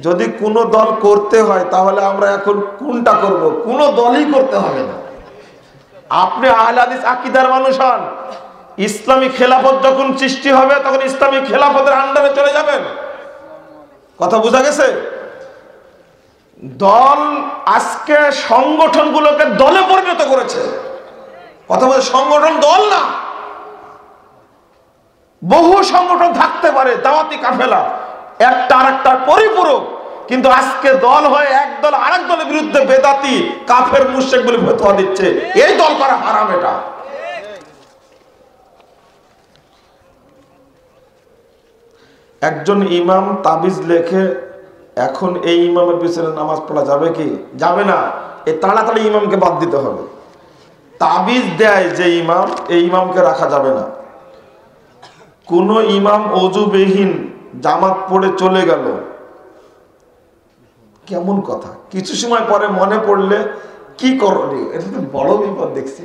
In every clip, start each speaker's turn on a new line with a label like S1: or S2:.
S1: যদি কোনো দল করতে হয় তাহলে আমরা এখন কোনটা করব? কোনো দলই করতে হবে না। আপনি আহলে হাদিস আকীদার মানুষ হন, ইসলামী খেলাফত যখন সৃষ্টি হবে তখন ইসলামী খেলাফতের আন্ডারে চলে যাবেন। কথা বোঝা গেছে? দল আজকে সংগঠনগুলোকে দলে পরিণত করেছে। কথা বলে, সংগঠন দল না। বহু সংগঠন থাকতে পারে, দাওয়াতি কাফেলা একটা আরেকটার পরিপূরক, কিন্তু আজকে দল হয়ে এক দল আরেক দলের বিরুদ্ধে বেদাতি কাফের মুশরিক বলে ফতোয়া দিচ্ছে। এই দল করা হারাম। এটা একজন ইমাম তাবিজ লেখে, এখন এই ইমামের পিছনে নামাজ পড়া যাবে কি? যাবে না। এই তাড়াতাড়ি ইমামকে বাদ দিতে হবে। তাবিজ দেয় যে ইমাম, এই ইমামকে রাখা যাবে না। কোন ইমাম অজুবিহীন জামাত পড়ে চলে গেল, কেমন কথা? কিছু সময় পরে মনে পড়লে কি করণীয়? এটা তো বড় বিপদ দেখছি।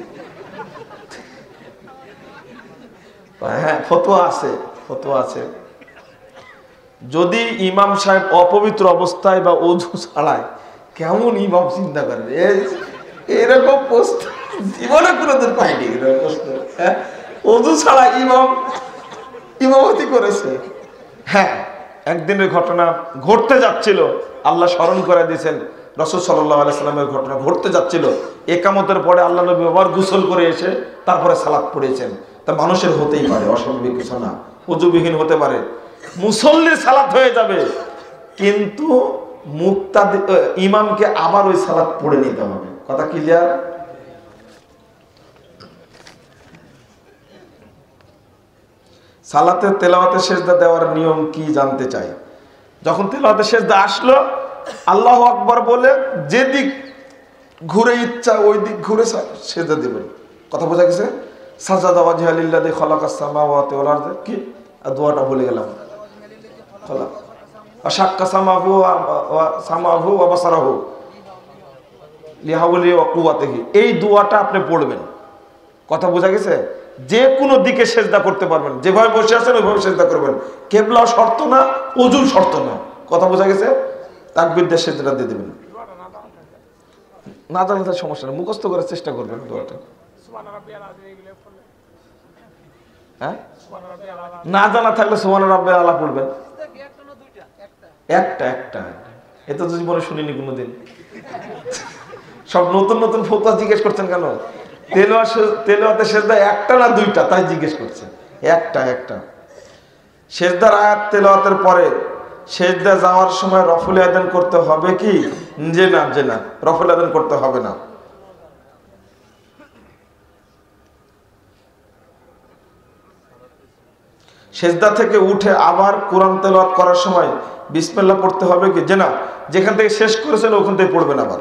S1: হ্যাঁ, ফতোয়া আছে, ফতোয়া আছে। যদি ইমাম সাহেব অপবিত্র অবস্থায় বা অজু ছাড়ায়, কেমন ইমাম চিন্তা করেন? এরকম প্রশ্ন জীবনে কোনোদিন পাইনি। অজু ছাড়া ইমাম ইমামতি করেছে। হ্যাঁ, একদিনের ঘটনা ঘটতে যাচ্ছিল, আল্লাহ স্মরণ করে দিয়েছেন। রাসূল সাল্লাল্লাহু আলাইহি সাল্লামের ঘটনা ঘটতে যাচ্ছিল, একামতের পরে আল্লাহ নবী আবার গোসল করে এসে তারপরে সালাত পড়েছেন। তা মানুষের হতেই পারে, অস্বাভাবিক কিছু না, ওযুবিহীন হতে পারে। মুসল্লির সালাত হয়ে যাবে, কিন্তু মুক্তাদি ইমামকে আবার ওই সালাত পড়ে নিতে হবে। কথা ক্লিয়ার? সালাতে তেলাওয়াতে সেজদা দেওয়ার নিয়ম কি জানতে চাই। যখন তেলাওয়াতে সেজদা আসলো, আল্লাহু আকবার বলে যেদিক ঘুরে ইচ্ছা ওই দিক ঘুরে সেজদা দিবেন। কথা বোঝা গেছে? সাজাদা ওয়াজহা লিল্লাযী খালাকাস সামাওয়াতি ওয়াল আরদ, কি দোয়াটা ভুলে গেলাম। খলাক আশাক্কা সামাহু ওয়া সামাহু ওয়া বাসারাহু লিহাউলি ওয়া কুওয়াতিহি, এই দোয়াটা আপনি পড়বেন। কথা বোঝা গেছে? যে কোনো দিকে সেজদা করতে পারবেন, যেভাবে বসে আছেন ওইভাবে সেজদা করবেন। কেবলা শর্ত না, ওযুর শর্ত না। কথা বোঝা গেছে? তাকবীর দিয়ে সেজদা দিয়ে দিবেন। না জানলে তার সমস্যা নেই, মুখস্থ করার চেষ্টা করবেন দোয়াটা। হ্যাঁ, না জানা থাকলে সুবহান রাব্বিয়াল আলা পড়বেন। একটা একটা এটা তো জীবনে শুনিনি কোনোদিন। সব নতুন নতুন ফতোয়া জিজ্ঞেস করছেন কেন? তেলাওয়াতে সেজদা একটা না দুইটা, তাই জিজ্ঞেস করছে। একটা একটা সেজদার আয়াত তেলাওয়াতের পরে সেজদা যাওয়ার সময় রফুল আযান করতে হবে কি? যে না, যে না, রফুল আযান করতে হবে না। সেজদা থেকে উঠে আবার কোরআন তেলাওয়াত করার সময় বিসমিল্লাহ পড়তে হবে কি? যে না, যেখান থেকে শেষ করেছেন ওখান থেকে পড়বেন আবার।